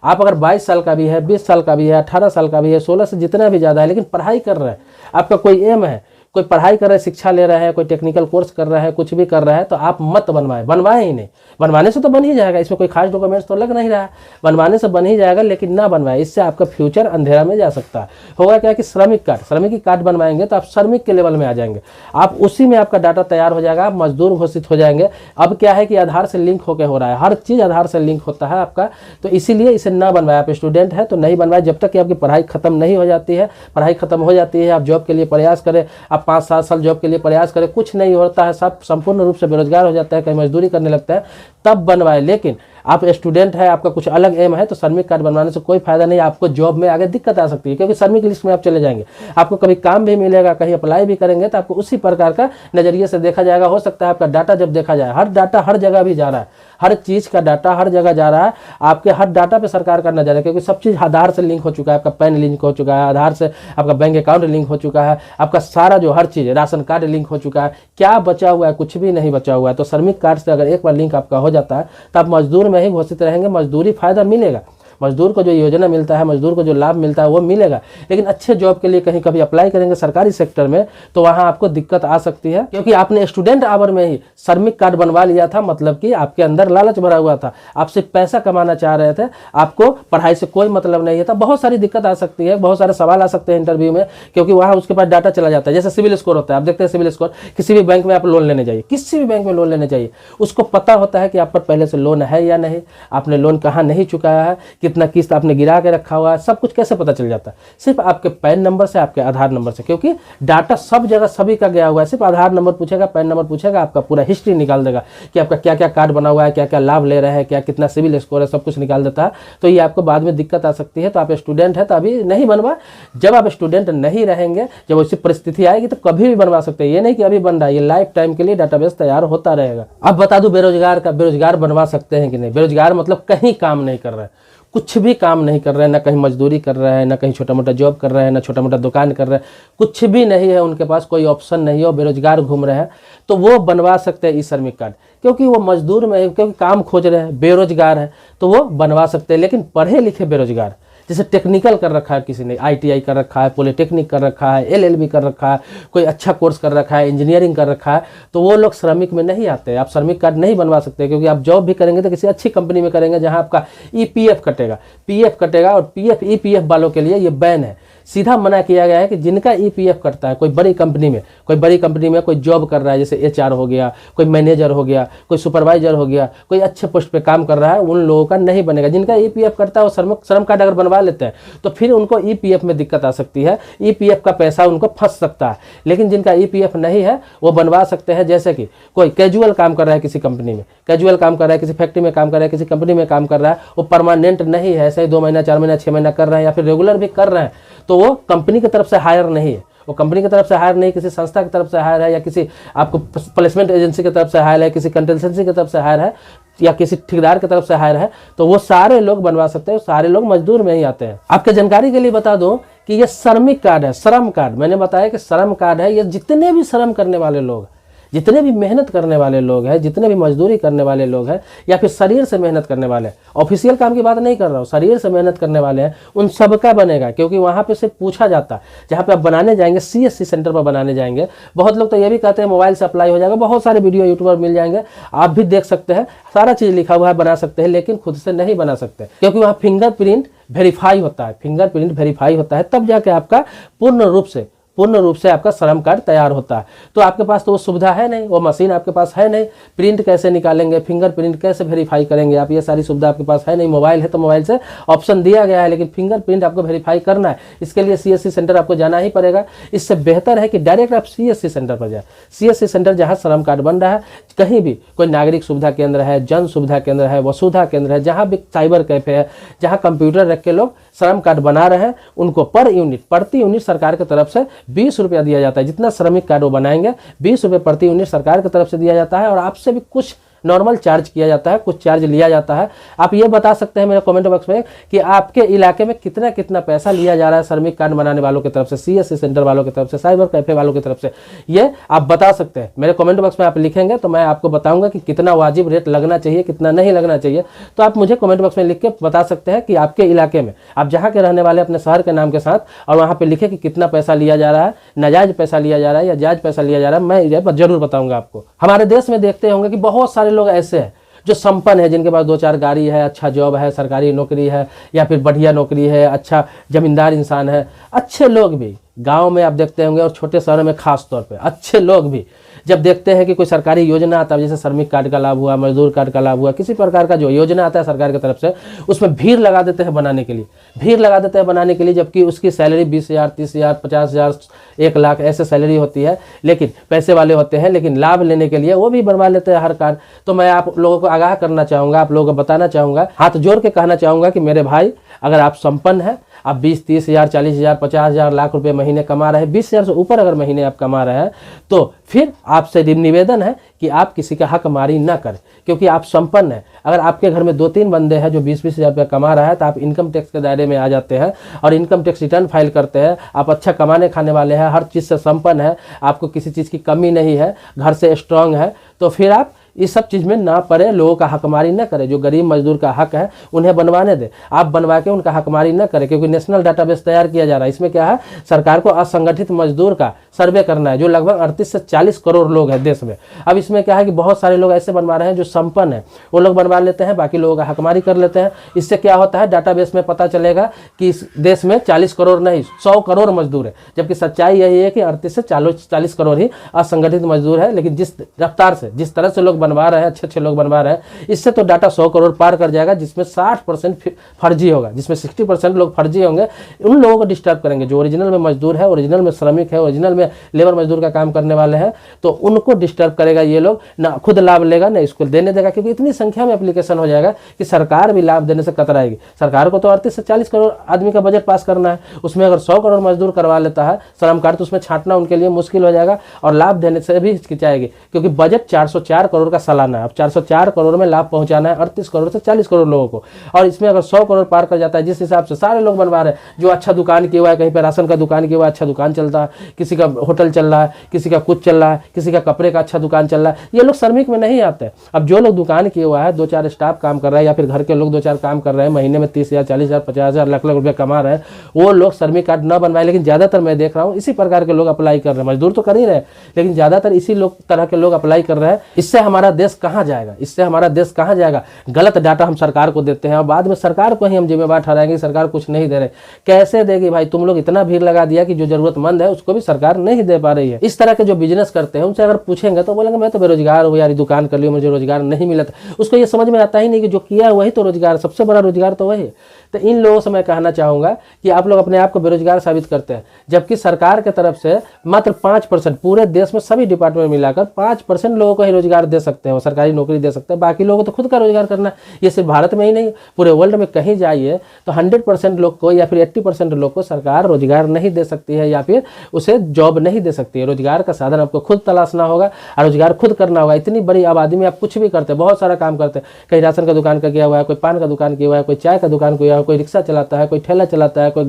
Speaker 1: आप अगर 22 साल का भी है, 20 साल का भी है, 18 साल का भी है, 16 से जितना भी ज़्यादा है, लेकिन पढ़ाई कर रहे हैं, आपका कोई एम है, कोई पढ़ाई कर रहे हैं, शिक्षा ले रहे हैं, कोई टेक्निकल कोर्स कर रहा है, कुछ भी कर रहा है, तो आप मत बनवाए ही नहीं। बनवाने से तो बन ही जाएगा, इसमें कोई खास डॉक्यूमेंट्स तो लग नहीं रहा है, बनवाने से बन ही जाएगा, लेकिन ना बनवाए, इससे आपका फ्यूचर अंधेरा में जा सकता है। होगा क्या कि श्रमिक की कार्ड बनवाएंगे तो आप श्रमिक के लेवल में आ जाएंगे, आप उसी में आपका डाटा तैयार हो जाएगा, आप मजदूर घोषित हो जाएंगे। अब क्या है कि आधार से लिंक होकर हो रहा है, हर चीज़ आधार से लिंक होता है आपका, तो इसीलिए इसे ना बनवाए। आप स्टूडेंट है तो नहीं बनवाए जब तक कि आपकी पढ़ाई खत्म नहीं हो जाती है। पढ़ाई खत्म हो जाती है, आप जॉब के लिए प्रयास करें, आप 5-7 साल जॉब के लिए प्रयास करें, कुछ नहीं होता है, सब संपूर्ण रूप से बेरोजगार हो जाता है, कहीं मजदूरी करने लगता है, तब बनवाए। लेकिन आप स्टूडेंट है, आपका कुछ अलग एम है, तो श्रमिक कार्ड बनवाने से कोई फायदा नहीं। आपको जॉब में आगे दिक्कत आ सकती है, क्योंकि श्रमिक लिस्ट में आप चले जाएंगे, आपको कभी काम भी मिलेगा, कहीं अप्लाई भी करेंगे तो आपको उसी प्रकार का नजरिए से देखा जाएगा। हो सकता है आपका डाटा जब देखा जाए, हर डाटा हर जगह भी जा रहा है, हर चीज़ का डाटा हर जगह जा रहा है, आपके हर डाटा पे सरकार का नजर है, क्योंकि सब चीज़ आधार से लिंक हो चुका है, आपका पैन लिंक हो चुका है, आधार से आपका बैंक अकाउंट लिंक हो चुका है, आपका सारा जो हर चीज़, राशन कार्ड लिंक हो चुका है। क्या बचा हुआ है? कुछ भी नहीं बचा हुआ है। तो श्रमिक कार्ड से अगर एक बार लिंक आपका हो जाता है तो आप मजदूर में ही घोषित रहेंगे, मजदूरी फायदा मिलेगा। मजदूर को जो योजना मिलता है, मजदूर को जो लाभ मिलता है वो मिलेगा, लेकिन अच्छे जॉब के लिए कहीं कभी अप्लाई करेंगे सरकारी सेक्टर में तो वहाँ आपको दिक्कत आ सकती है, क्योंकि आपने स्टूडेंट आवर में ही श्रमिक कार्ड बनवा लिया था। मतलब कि आपके अंदर लालच भरा हुआ था, आप सिर्फ पैसा कमाना चाह रहे थे, आपको पढ़ाई से कोई मतलब नहीं था। बहुत सारी दिक्कत आ सकती है, बहुत सारे सवाल आ सकते हैं इंटरव्यू में, क्योंकि वहाँ उसके पास डाटा चला जाता है। जैसे सिविल स्कोर होता है, आप देखते हैं सिविल स्कोर, किसी भी बैंक में आप लोन लेने जाइए, किसी भी बैंक में लोन लेने जाइए, उसको पता होता है कि आप पर पहले से लोन है या नहीं, आपने लोन कहाँ नहीं चुकाया है, कितना किस्त आपने गिरा के रखा हुआ है, सब कुछ कैसे पता चल जाता है? सिर्फ आपके पैन नंबर से, आपके आधार नंबर से, क्योंकि डाटा सब जगह सभी का गया हुआ है। सिर्फ आधार नंबर पूछेगा, पैन नंबर पूछेगा, आपका पूरा हिस्ट्री निकाल देगा कि आपका क्या क्या कार्ड बना हुआ है, क्या क्या लाभ ले रहे हैं, क्या कितना सिविल स्कोर है, सब कुछ निकाल देता है। तो ये आपको बाद में दिक्कत आ सकती है। तो आप स्टूडेंट है तो अभी नहीं बनवा, जब आप स्टूडेंट नहीं रहेंगे, जब ऐसी परिस्थिति आएगी तो कभी भी बनवा सकते हैं। ये नहीं कि अभी बन रहा है, ये लाइफ टाइम के लिए डाटाबेस तैयार होता रहेगा। अब बता दूं बेरोजगार बनवा सकते हैं कि नहीं। बेरोजगार मतलब कहीं काम नहीं कर रहे हैं, कुछ भी काम नहीं कर रहे हैं, ना कहीं मजदूरी कर रहे हैं, ना कहीं छोटा मोटा जॉब कर रहे हैं, ना छोटा मोटा दुकान कर रहे हैं, कुछ भी नहीं है, उनके पास कोई ऑप्शन नहीं है, वो बेरोजगार घूम रहे हैं, तो वो बनवा सकते हैं ई श्रमिक कार्ड। क्योंकि वो मजदूर में है, क्योंकि काम खोज रहे हैं, बेरोजगार है, तो वो बनवा सकते हैं। लेकिन पढ़े लिखे बेरोजगार, जैसे टेक्निकल कर रखा है, किसी ने ITI कर रखा है, पॉलिटेक्निक कर रखा है, LLB कर रखा है, कोई अच्छा कोर्स कर रखा है, इंजीनियरिंग कर रखा है, तो वो लोग श्रमिक में नहीं आते। आप श्रमिक कार्ड नहीं बनवा सकते, क्योंकि आप जॉब भी करेंगे तो किसी अच्छी कंपनी में करेंगे जहां आपका EPF कटेगा, PF कटेगा, और PF EPF वालों के लिए ये बैन है। सीधा मना किया गया है कि जिनका EPF कटता है, कोई बड़ी कंपनी में कोई जॉब कर रहा है, जैसे HR हो गया, कोई मैनेजर हो गया, कोई सुपरवाइजर हो गया, कोई अच्छे पोस्ट पे काम कर रहा है, उन लोगों का नहीं बनेगा। जिनका EPF कटता है वो श्रम कार्ड अगर बनवा लेते हैं तो फिर उनको EPF में दिक्कत आ सकती है, EPF का पैसा उनको फंस सकता है। लेकिन जिनका EPF नहीं है वो बनवा सकते हैं। जैसे कि कोई कैजुअल काम कर रहा है किसी कंपनी में, कैजुअल काम कर रहा है, किसी फैक्ट्री में काम कर रहा है, किसी कंपनी में काम कर रहा है, वो परमानेंट नहीं है, ऐसे ही 2 महीना 4 महीना 6 महीना कर रहे हैं, या फिर रेगुलर भी कर रहे हैं, तो वो कंपनी की तरफ से हायर नहीं है, वो कंपनी की तरफ से हायर नहीं, किसी संस्था की तरफ से हायर है, या किसी आपको प्लेसमेंट एजेंसी की तरफ से हायर है, किसी कंसल्टेंसी की तरफ से हायर है, या किसी ठेकेदार की तरफ से हायर है, तो वो सारे लोग बनवा सकते हैं। सारे लोग मजदूर में ही आते हैं। आपके जानकारी के लिए बता दूं कि ये श्रमिक कार्ड है, श्रम कार्ड। मैंने बताया कि श्रम कार्ड है, ये जितने भी श्रम करने वाले लोग, जितने भी मेहनत करने वाले लोग हैं, जितने भी मजदूरी करने वाले लोग हैं, या फिर शरीर से मेहनत करने वाले, ऑफिशियल काम की बात नहीं कर रहा हूँ, शरीर से मेहनत करने वाले हैं, उन सबका बनेगा। क्योंकि वहाँ पे से पूछा जाता है, जहाँ पे आप बनाने जाएंगे, CSC सेंटर पर बनाने जाएंगे। बहुत लोग तो ये भी कहते हैं मोबाइल से अप्लाई हो जाएगा, बहुत सारे वीडियो यूट्यूब पर मिल जाएंगे, आप भी देख सकते हैं, सारा चीज़ लिखा हुआ है, बना सकते हैं, लेकिन खुद से नहीं बना सकते, क्योंकि वहाँ फिंगरप्रिंट वेरीफाई होता है, फिंगरप्रिंट वेरीफाई होता है, तब जाके आपका पूर्ण रूप से आपका श्रम कार्ड तैयार होता है। तो आपके पास तो वो सुविधा है नहीं, वो मशीन आपके पास है नहीं, प्रिंट कैसे निकालेंगे, फिंगरप्रिंट कैसे वेरीफाई करेंगे आप, ये सारी सुविधा आपके पास है नहीं। मोबाइल है तो मोबाइल से ऑप्शन दिया गया है, लेकिन फिंगरप्रिंट आपको वेरीफाई करना है, इसके लिए CSC सेंटर आपको जाना ही पड़ेगा। इससे बेहतर है कि डायरेक्ट आप CSC सेंटर पर जाए। CSC सेंटर जहाँ श्रम कार्ड बन रहा है, कहीं भी कोई नागरिक सुविधा केंद्र है, जन सुविधा केंद्र है, वसुधा केंद्र है, जहाँ भी साइबर कैफे है, जहाँ कंप्यूटर रख के लोग श्रम कार्ड बना रहे हैं, उनको प्रति यूनिट सरकार की तरफ से 20 रुपया दिया जाता है। जितना श्रमिक कार्ड वो बनाएंगे 20 रुपये प्रति यूनिट सरकार की तरफ से दिया जाता है, और आपसे भी कुछ नॉर्मल चार्ज किया जाता है, कुछ चार्ज लिया जाता है। आप ये बता सकते हैं मेरे कमेंट बॉक्स में कि आपके इलाके में कितना कितना पैसा लिया जा रहा है श्रमिक कार्ड बनाने वालों की तरफ से, CSC सेंटर वालों की तरफ से, साइबर कैफे वालों की तरफ से, ये आप बता सकते हैं। मेरे कमेंट बॉक्स में आप लिखेंगे तो मैं आपको बताऊंगा कि कितना वाजिब रेट लगना चाहिए, कितना नहीं लगना चाहिए। तो आप मुझे कमेंट बॉक्स में लिख के बता सकते हैं कि आपके इलाके में, आप जहाँ के रहने वाले, अपने शहर के नाम के साथ, और वहाँ पर लिखे कि कितना पैसा लिया जा रहा है, नाजायज पैसा लिया जा रहा है या जायज पैसा लिया जा रहा है, मैं ये जरूर बताऊंगा आपको। हमारे देश में देखते होंगे कि बहुत सारे लोग ऐसे हैं जो संपन्न है, जिनके पास 2-4 गाड़ी है, अच्छा जॉब है, सरकारी नौकरी है, या फिर बढ़िया नौकरी है, अच्छा जमींदार इंसान है। अच्छे लोग भी गांव में आप देखते होंगे, और छोटे शहरों में खास तौर पे अच्छे लोग भी जब देखते हैं कि कोई सरकारी योजना आता है, जैसे श्रमिक कार्ड का लाभ हुआ, मजदूर कार्ड का लाभ हुआ, किसी प्रकार का जो योजना आता है सरकार की तरफ से, उसमें भीड़ लगा देते हैं बनाने के लिए, जबकि उसकी सैलरी 20,000, 30,000, 50,000, 1 लाख ऐसे सैलरी होती है। लेकिन पैसे वाले होते हैं, लेकिन लाभ लेने के लिए वो भी बनवा लेते हैं हर कार्ड। तो मैं आप लोगों को आगाह करना चाहूँगा, आप लोगों को बताना चाहूँगा, हाथ जोड़ के कहना चाहूँगा कि मेरे भाई, अगर आप संपन्न हैं, आप 20-30,000, 40,000, 50,000, लाख रुपए महीने कमा रहे हैं, 20,000 से ऊपर अगर महीने आप कमा रहे हैं, तो फिर आपसे निवेदन है कि आप किसी का हक मारी ना करें, क्योंकि आप संपन्न हैं। अगर आपके घर में 2-3 बंदे हैं जो 20-20,000 रुपये कमा रहा है, तो आप इनकम टैक्स के दायरे में आ जाते हैं और इनकम टैक्स रिटर्न फाइल करते हैं। आप अच्छा कमाने खाने वाले हैं, हर चीज़ से संपन्न है, आपको किसी चीज़ की कमी नहीं है, घर से स्ट्रांग है, तो फिर आप इस सब चीज़ में ना पड़े, लोगों का हकमारी ना करे। जो गरीब मजदूर का हक है उन्हें बनवाने दे, आप बनवा के उनका हकमारी ना करें, क्योंकि नेशनल डाटाबेस तैयार किया जा रहा है। इसमें क्या है, सरकार को असंगठित मजदूर का सर्वे करना है, जो लगभग 38 से 40 करोड़ लोग हैं देश में। अब इसमें क्या है कि बहुत सारे लोग ऐसे बनवा रहे हैं जो संपन्न है, वो लोग बनवा लेते हैं, बाकी लोगों का हकमारी कर लेते हैं। इससे क्या होता है, डाटाबेस में पता चलेगा कि इस देश में 40 करोड़ नहीं 100 करोड़ मजदूर है, जबकि सच्चाई यही है कि 38 से 40 करोड़ ही असंगठित मजदूर है। लेकिन जिस रफ्तार से, जिस तरह से लोग बनवा रहे हैं, अच्छे लोग बनवा रहे हैं, इससे तो डाटा 100 करोड़ पार कर जाएगा, जिसमें 60% फर्जी होगा, जिसमें 60% लोग फर्जी होंगे। उन लोगों को डिस्टर्ब करेंगे जो ओरिजिनल में मजदूर है, ओरिजिनल में श्रमिक है, ओरिजिनल में लेबर मजदूर का काम करने वाले हैं, तो उनको डिस्टर्ब करेगा ये लोग। ना खुद लाभ लेगा ना इसको देने देगा, क्योंकि इतनी संख्या में एप्लीकेशन हो जाएगा कि सरकार भी लाभ देने से कतराएगी। सरकार को तो 38 से 40 करोड़ आदमी का बजट पास करना है, उसमें अगर 100 करोड़ मजदूर करवा लेता है श्रम कार्ड, तो उसमें छांटना उनके लिए मुश्किल हो जाएगा और लाभ देने से भी हिचकिचाएगी, क्योंकि बजट 404 करोड़ का सालाना है। अब 404 करोड़ में लाभ पहुंचाना है 38 करोड़ से 40 करोड़ लोगों को, और इसमें अगर 100 करोड़ पार कर जाता है, जिस हिसाब से सारे लोग बनवा रहे हैं, जो अच्छा दुकान किया हुआ है, कहीं पर राशन का दुकान किया हुआ है, अच्छा दुकान चलता है, किसी का होटल चल रहा है, किसी का कुछ चल रहा है, किसी का कपड़े का अच्छा दुकान चल रहा है, ये लोग श्रमिक में नहीं आते। अब जो लोग दुकान किए हुआ है, 2-4 स्टाफ काम कर रहा है, या फिर घर के लोग 2-4 काम कर रहे हैं, महीने में 30,000 40,000 50,000 लाख रुपए कमा रहे हैं, वो लोग श्रमिक कार्ड न बनवाए। लेकिन ज्यादातर मैं देख रहा हूँ इसी प्रकार के लोग अप्लाई कर रहे हैं, मजदूर तो कर ही रहे, लेकिन ज्यादातर इसी तरह के लोग अप्लाई कर रहे हैं। इससे हमारा देश कहाँ जाएगा, इससे हमारा देश कहाँ जाएगा। गलत डाटा हम सरकार को देते हैं और बाद में सरकार को ही हम जिम्मेवार ठहराएंगे, सरकार कुछ नहीं दे रहे। कैसे देगी भाई, तुम लोग इतना भीड़ लगा दिया कि जो जरूरतमंद है उसको भी सरकार नहीं दे पा रही है। इस तरह के जो बिजनेस करते हैं उनसे अगर पूछेंगे तो बोलेंगे मैं तो बेरोजगार हूँ यार, दुकान कर लियो, मुझे रोजगार नहीं मिला। उसको ये समझ में आता ही नहीं कि जो किया वही तो रोजगार, सबसे बड़ा रोजगार तो वही है। तो इन लोगों से मैं कहना चाहूँगा कि आप लोग अपने आप को बेरोजगार साबित करते हैं, जबकि सरकार के तरफ से मात्र 5%, पूरे देश में सभी डिपार्टमेंट मिलाकर 5% लोगों को ही रोजगार दे सकते हैं, सरकारी नौकरी दे सकते हैं। बाकी लोगों को तो खुद का रोजगार करना है। ये सिर्फ भारत में ही नहीं, पूरे वर्ल्ड में कहीं जाइए तो 100% लोग को या फिर 80% लोग को सरकार रोजगार नहीं दे सकती है, या फिर उसे जॉब नहीं दे सकती है। रोजगार का साधन आपको खुद तलाशना होगा और रोजगार खुद करना होगा। इतनी बड़ी आबादी में आप कुछ भी करते हैं, बहुत सारा काम करते हैं, कहीं राशन का दुकान का किया हुआ है, कोई पान का दुकान किया हुआ है, कोई चाय का दुकान किया हुआ है, कोई रिक्शा चलाता है, कोई ठेला चलाता है, कोई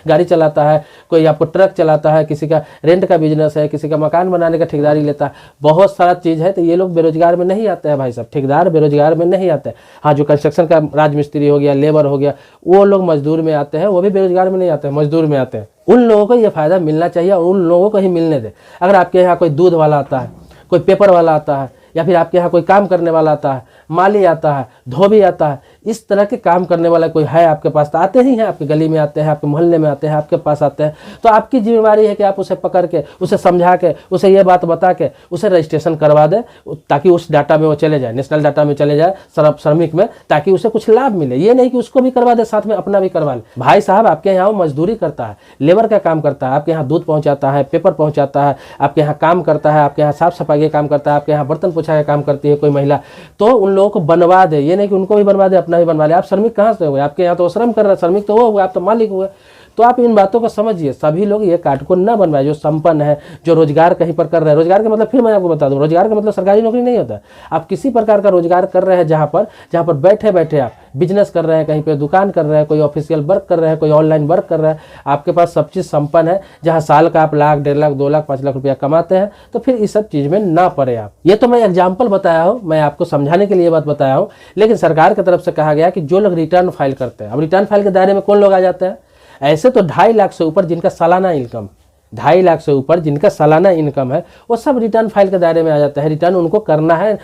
Speaker 1: गाड़ी चलाता है, कोई आपको ट्रक चलाता है, किसी का रेंट का बिजनेस है, किसी का मकान बनाने का ठेकेदारी लेता है, बहुत सारा चीज़ है। तो ये लोग बेरोजगार में नहीं आते हैं भाई साहब, ठेकेदार बेरोजगार में नहीं आते हैं। हाँ, जो कंस्ट्रक्शन का राजमिस्त्री हो गया, लेबर हो गया, वो लोग मजदूर में आते हैं, वो भी बेरोजगार में नहीं आते हैं, मजदूर में आते हैं। उन लोगों को ये फायदा मिलना चाहिए और उन लोगों को ही मिलने दे। अगर आपके यहाँ कोई दूध वाला आता है, कोई पेपर वाला आता है, या फिर आपके यहाँ कोई काम करने वाला आता है, माली आता है, धोबी आता है, इस तरह के काम करने वाला कोई है आपके पास, तो आते ही हैं, आपके गली में आते हैं, आपके मोहल्ले में आते हैं, आपके पास आते हैं, तो आपकी जिम्मेवारी है कि आप उसे पकड़ के, उसे समझा के, उसे ये बात बता के उसे रजिस्ट्रेशन करवा दें, ताकि उस डाटा में वो चले जाए, नेशनल डाटा में चले जाए, श्रमिक में, ताकि उसे कुछ लाभ मिले। ये नहीं कि उसको भी करवा दे, साथ में अपना भी करवा ले। भाई साहब, आपके यहाँ वो मजदूरी करता है, लेबर का काम करता है, आपके यहाँ दूध पहुँचाता है, पेपर पहुँचाता है, आपके यहाँ काम करता है, आपके यहाँ साफ सफाई का काम करता है, आपके यहाँ बर्तन पोछा का काम करती है कोई महिला, तो उन लोगों को बनवा दे। ये नहीं कि उनको भी बनवा दे, अपना भी बनवा ले। आप श्रमिक कहाँ से हुए? आपके यहाँ तो श्रम कर रहे हैं, श्रमिक तो वो हुए, आप तो मालिक हुए। तो आप इन बातों को समझिए, सभी लोग ये कार्ड को न बनवाए। जो संपन्न है, जो रोजगार कहीं पर कर रहे हैं, रोजगार का मतलब फिर मैं आपको बता दूं, रोजगार का मतलब सरकारी नौकरी नहीं होता। आप किसी प्रकार का रोजगार कर रहे हैं, जहाँ पर बैठे बैठे आप बिजनेस कर रहे हैं, कहीं पे दुकान कर रहे हैं, कोई ऑफिशियल वर्क कर रहे हैं, कोई ऑनलाइन वर्क कर रहे हैं, आपके पास सब चीज़ संपन्न है, जहाँ साल का आप लाख, 1.5 लाख, 2 लाख, 5 लाख रुपया कमाते हैं, तो फिर इस सब चीज़ में ना पड़े आप। ये तो मैं एग्जाम्पल बताया हूँ, मैं आपको समझाने के लिए बात बताया हूँ। लेकिन सरकार की तरफ से कहा गया कि जो लोग रिटर्न फाइल करते हैं, अब रिटर्न फाइल के दायरे में कौन लोग आ जाते हैं? ऐसे तो 2.5 लाख से ऊपर जिनका सालाना इनकम, 2.5 लाख से ऊपर जिनका सालाना इनकम है, वो सब रिटर्न फाइल के दायरे में आ जाता है। रिटर्न उनको करना है,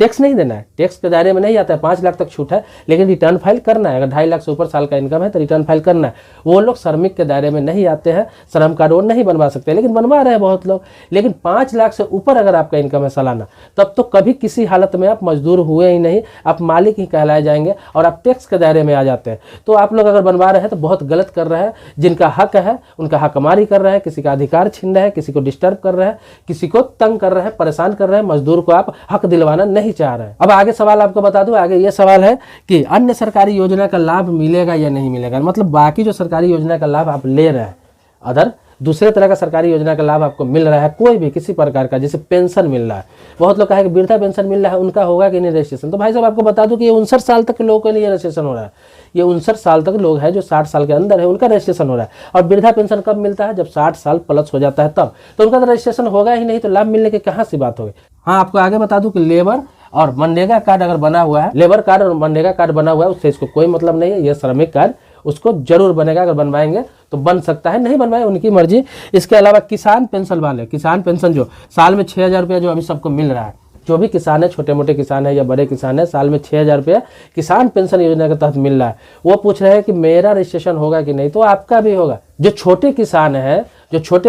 Speaker 1: टैक्स नहीं देना है, टैक्स के दायरे में नहीं आता है। 5 लाख तक छूट है, लेकिन रिटर्न फाइल करना है। अगर 2.5 लाख से ऊपर साल का इनकम है तो रिटर्न फाइल करना है। वो लोग श्रमिक के दायरे में नहीं आते हैं, श्रम कार्ड वो नहीं बनवा सकते, लेकिन बनवा रहे हैं बहुत लोग। लेकिन 5 लाख से ऊपर अगर आपका इनकम है सालाना, तब तो कभी किसी हालत में आप मजदूर हुए ही नहीं, आप मालिक ही कहलाए जाएंगे और आप टैक्स के दायरे में आ जाते हैं। तो आप लोग अगर बनवा रहे हैं तो बहुत गलत कर रहे हैं। जिनका हक है उनका हकमारी कर रहे हैं, किसी का अधिकार छीन रहे हैं, किसी को डिस्टर्ब कर रहे हैं, किसी को तंग कर रहे हैं, परेशान कर रहे हैं। मजदूर को आप हक दिलवाना नहीं चाह रहे हैं। अब आगे सवाल आपको बता दूं, आगे ये सवाल है कि अन्य सरकारी योजना का लाभ मिलेगा या नहीं मिलेगा। मतलब बाकी जो सरकारी योजना का लाभ आप ले रहे हैं, अदर दूसरे तरह का सरकारी योजना का लाभ आपको मिल रहा है, कोई भी किसी प्रकार का, जैसे पेंशन मिल रहा है। बहुत लोग कहे कि वृद्धा पेंशन मिल रहा है, उनका होगा कि नहीं रजिस्ट्रेशन। तो भाई साहब आपको बता दूं कि ये 59 साल तक के लोगों के लिए रजिस्ट्रेशन हो रहा है। ये 59 साल तक लोग हैं जो 60 साल के अंदर है, उनका रजिस्ट्रेशन हो रहा है। और वृद्धा पेंशन कब मिलता है? जब 60 साल प्लस हो जाता है तब। तो उनका तो रजिस्ट्रेशन होगा ही नहीं, तो लाभ मिलने की कहाँ सी बात होगी। हाँ, आपको आगे बता दूं कि लेबर और मनरेगा कार्ड अगर बना हुआ है, लेबर कार्ड और मनरेगा कार्ड बना हुआ है, उससे इसको कोई मतलब नहीं है। ये श्रमिक कार्ड उसको जरूर बनेगा, अगर बनवाएंगे तो बन सकता है, नहीं बनवाए उनकी मर्जी। इसके अलावा किसान पेंशन वाले, किसान पेंशन जो साल में 6,000 रुपया जो अभी सबको मिल रहा है, जो भी किसान है, छोटे मोटे किसान है या बड़े किसान है, साल में 6,000 रुपया किसान पेंशन योजना के तहत मिल रहा है। वो पूछ रहे हैं कि मेरा रजिस्ट्रेशन होगा कि नहीं, तो आपका भी होगा। जो छोटे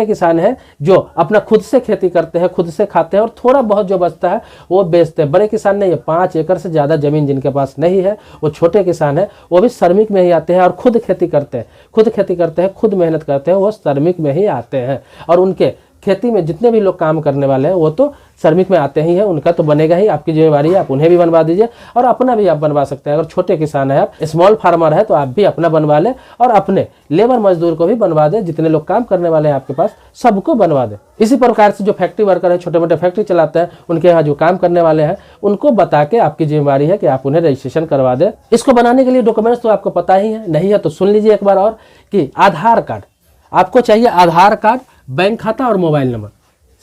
Speaker 1: किसान है, जो अपना खुद से खेती करते हैं, खुद से खाते हैं और थोड़ा बहुत जो बचता है वो बेचते हैं। बड़े किसान नहीं है, 5 एकड़ से ज़्यादा जमीन जिनके पास नहीं है, वो छोटे किसान है, वो भी श्रमिक में ही आते हैं और खुद खेती करते हैं, खुद मेहनत करते हैं, वो श्रमिक में ही आते हैं। और उनके खेती में जितने भी लोग काम करने वाले हैं वो तो श्रमिक में आते ही हैं, उनका तो बनेगा ही। आपकी जिम्मेवारी है, आप उन्हें भी बनवा दीजिए और अपना भी आप बनवा सकते हैं। अगर छोटे किसान है, आप स्मॉल फार्मर है, तो आप भी अपना बनवा लें और अपने लेबर मजदूर को भी बनवा दें। जितने लोग काम करने वाले हैं आपके पास, सबको बनवा दें। इसी प्रकार से जो फैक्ट्री वर्कर है, छोटे मोटे फैक्ट्री चलाते हैं, उनके यहाँ जो काम करने वाले हैं, उनको बता के आपकी जिम्मेवारी है कि आप उन्हें रजिस्ट्रेशन करवा दें। इसको बनाने के लिए डॉक्यूमेंट्स तो आपको पता ही है, नहीं है तो सुन लीजिए एक बार और कि आधार कार्ड आपको चाहिए। आधार कार्ड, बैंक खाता और मोबाइल नंबर।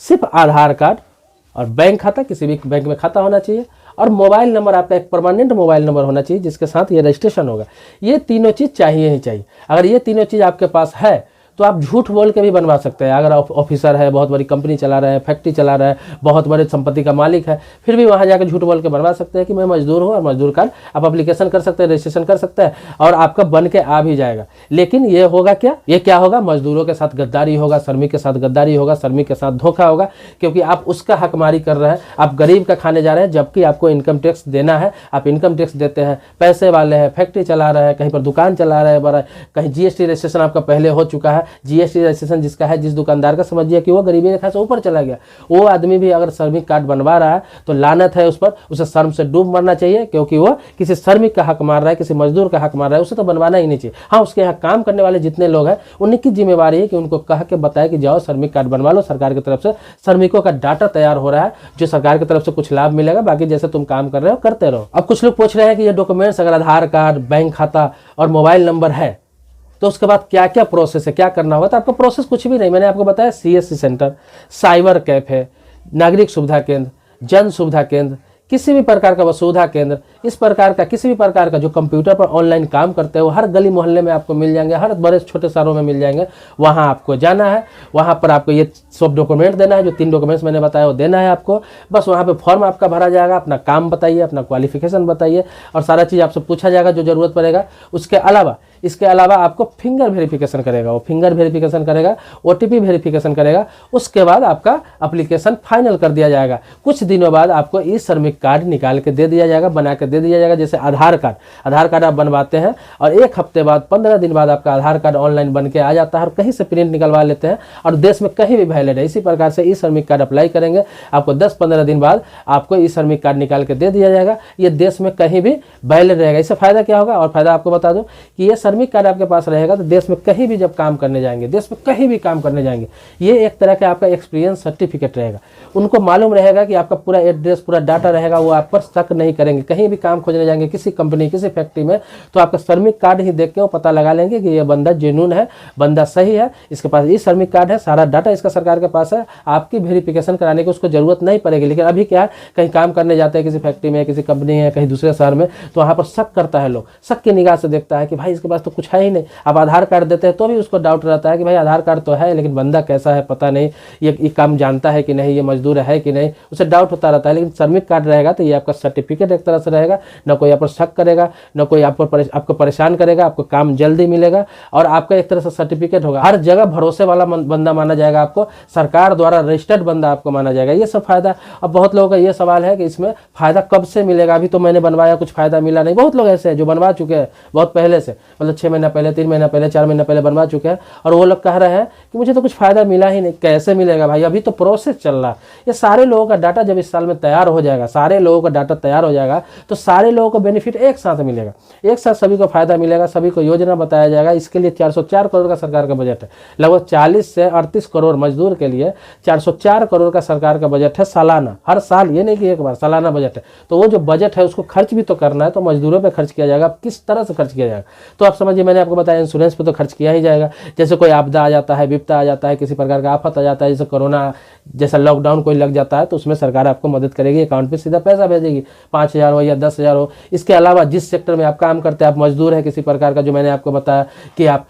Speaker 1: सिर्फ आधार कार्ड और बैंक खाता, किसी भी बैंक में खाता होना चाहिए, और मोबाइल नंबर आपका एक परमानेंट मोबाइल नंबर होना चाहिए जिसके साथ ये रजिस्ट्रेशन होगा। ये तीनों चीज़ चाहिए ही चाहिए। अगर ये तीनों चीज़ आपके पास है तो आप झूठ बोल के भी बनवा सकते हैं। अगर ऑफिसर है, बहुत बड़ी कंपनी चला रहे हैं, फैक्ट्री चला रहे हैं, बहुत बड़े संपत्ति का मालिक है, फिर भी वहाँ जाकर झूठ बोल के बनवा सकते हैं कि मैं मजदूर हूँ, और मजदूर कार्ड आप एप्लीकेशन कर सकते हैं, रजिस्ट्रेशन कर सकते हैं और आपका बन के आ भी जाएगा। लेकिन ये होगा क्या, ये क्या होगा, मजदूरों के साथ गद्दारी होगा, श्रमिक के साथ गद्दारी होगा, श्रमिक के साथ धोखा होगा, क्योंकि आप उसका हकमारी कर रहे हैं। आप गरीब का खाने जा रहे हैं, जबकि आपको इनकम टैक्स देना है। आप इनकम टैक्स देते हैं, पैसे वाले हैं, फैक्ट्री चला रहे हैं, कहीं पर दुकान चला रहे हैं, बड़ा कहीं जीएसटी रजिस्ट्रेशन आपका पहले हो चुका है। जीएसटी रजिस्ट्रेशन जिसका है, जिस दुकानदार का, समझिए कि वो गरीबी रेखा से ऊपर चला गया। वो आदमी भी अगर श्रमिक कार्ड बनवा रहा है तो लानत है उस पर, उसे शर्म से डूब मरना चाहिए, क्योंकि वो किसी श्रमिक का हक मार रहा है, किसी मजदूर का हक मार रहा है। उसे तो बनवाना ही नहीं चाहिए। हाँ, उसके यहाँ काम करने वाले जितने लोग हैं उनकी जिम्मेवारी है कि उनको कह के बताए कि जाओ श्रमिक कार्ड बनवा लो। सरकार की तरफ से श्रमिकों का डाटा तैयार हो रहा है, जो सरकार की तरफ से कुछ लाभ मिलेगा, बाकी जैसे तुम काम कर रहे हो करते रहो। अब कुछ लोग पूछ रहे हैं कि ये डॉक्यूमेंट्स अगर आधार कार्ड, बैंक खाता और मोबाइल नंबर है तो उसके बाद क्या क्या प्रोसेस है, क्या करना होगा। तो आपका प्रोसेस कुछ भी नहीं, मैंने आपको बताया, सीएससी सेंटर, साइबर कैफे, नागरिक सुविधा केंद्र, जन सुविधा केंद्र, किसी भी प्रकार का वसुधा केंद्र, इस प्रकार का किसी भी प्रकार का जो कंप्यूटर पर ऑनलाइन काम करते हैं वो हर गली मोहल्ले में आपको मिल जाएंगे, हर बड़े छोटे शहरों में मिल जाएंगे। वहाँ आपको जाना है, वहाँ पर आपको ये सब डॉक्यूमेंट देना है, जो 3 डॉक्यूमेंट्स मैंने बताया वो देना है आपको। बस वहाँ पे फॉर्म आपका भरा जाएगा, अपना काम बताइए, अपना क्वालिफिकेशन बताइए और सारा चीज़ आपसे पूछा जाएगा जो ज़रूरत पड़ेगा। इसके अलावा आपको फिंगर वेरिफिकेशन करेगा, वो फिंगर वेरिफिकेशन करेगा, OTP वेरिफिकेशन करेगा। उसके बाद आपका एप्लीकेशन फाइनल कर दिया जाएगा। कुछ दिनों बाद आपको ई श्रमिक कार्ड निकाल के दे दिया जाएगा, बना के दे दिया जाएगा। जैसे आधार कार्ड आप बनवाते हैं और 1 हफ्ते बाद, 15 दिन बाद आपका आधार कार्ड ऑनलाइन बन के आ जाता है और कहीं से प्रिंट निकलवा लेते हैं और देश में कहीं भी वैलिड है। इसी प्रकार से ई श्रमिक कार्ड अप्लाई करेंगे, आपको 10-15 दिन बाद आपको ई श्रमिक कार्ड निकाल के दे दिया जाएगा। ये देश में कहीं भी वैलिड रहेगा। इससे फायदा क्या होगा, और फायदा आपको बता दूं कि ये श्रमिक कार्ड आपके पास रहेगा तो देश में कहीं भी जब काम करने जाएंगे, देश में कहीं भी काम करने जाएंगे, ये एक तरह का आपका एक्सपीरियंस सर्टिफिकेट रहेगा। उनको मालूम रहेगा कि आपका पूरा एड्रेस, पूरा डाटा रहेगा, वो आप पर शक नहीं करेंगे। कहीं भी काम खोजने जाएंगे, किसी कंपनी, किसी फैक्ट्री में, तो आपका श्रमिक कार्ड ही देख के वो पता लगा लेंगे कि ये बंदा जेन्युइन है, बंदा सही है, इसके पास ई श्रमिक कार्ड है, सारा डाटा इसका सरकार के पास है। आपकी वेरिफिकेशन कराने की उसको जरूरत नहीं पड़ेगी। लेकिन अभी क्या है, कहीं काम करने जाते हैं किसी फैक्ट्री में, किसी कंपनी है, कहीं दूसरे शहर में, तो वहाँ पर शक करता है लोग, शक की निगाह से देखता है कि भाई इसके पास तो कुछ है ही नहीं। आप आधार कार्ड देते हैं तो भी उसको डाउट रहता है कि भाई आधार कार्ड तो है लेकिन बंदा कैसा है पता नहीं, ये काम जानता है कि नहीं, ये मजदूर है कि नहीं, उसे डाउट होता रहता है। लेकिन श्रमिक कार्ड रहेगा तो ये आपका सर्टिफिकेट एक तरह से रहेगा, न कोई आप पर शक करेगा, न कोई आपको परेशान करेगा, आपको काम जल्दी मिलेगा और आपका एक तरह से सर्टिफिकेट होगा। हर जगह भरोसे वाला बंदा माना जाएगा, आपको सरकार द्वारा रजिस्टर्ड बंदा आपको माना जाएगा। ये सब फायदा। अब बहुत लोगों का ये सवाल है कि इसमें फायदा कब से मिलेगा, अभी तो मैंने बनवाया कुछ फायदा मिला नहीं। बहुत लोग ऐसे हैं जो बनवा चुके हैं बहुत पहले से, मतलब 6 महीना पहले, 3 महीना पहले, 4 महीना पहले बनवा चुके हैं और वो लोग कह रहे हैं कि मुझे तो कुछ फायदा मिला ही नहीं। कैसे मिलेगा भाई, अभी तो प्रोसेस चल रहा है। ये सारे लोगों का डाटा जब इस साल में तैयार हो जाएगा, सारे लोगों का डाटा तैयार हो जाएगा तो सारे लोगों को बेनिफिट एक साथ मिलेगा, एक साथ सभी को फायदा मिलेगा, सभी को योजना बताया जाएगा। इसके लिए 404 करोड़ का सरकार का बजट है। लगभग 40 से 38 करोड़ मजदूर मजदूर के लिए 404 करोड़ का सरकार का बजट है सालाना, हर साल, ये नहीं कि एक बार, सालाना बजट है। तो वो जो बजट है उसको खर्च भी तो करना है, तो मजदूरों पे खर्च किया जाएगा। किस तरह से खर्च किया जाएगा तो आप समझिए, मैंने आपको बताया इंश्योरेंस पे तो खर्च किया ही जाएगा। जैसे कोई आपदा आ जाता है, विपदा आ जाता है, किसी प्रकार का आफत आ जाता है, जैसे कोरोना जैसा लॉकडाउन कोई लग जाता है, तो उसमें सरकार आपको मदद करेगी, अकाउंट पे सीधा पैसा भेजेगी, 5,000 हो या 10,000 हो। इसके अलावा जिस सेक्टर में आप काम करते हैं, आप मजदूर है किसी प्रकार का, जो मैंने आपको बताया कि आप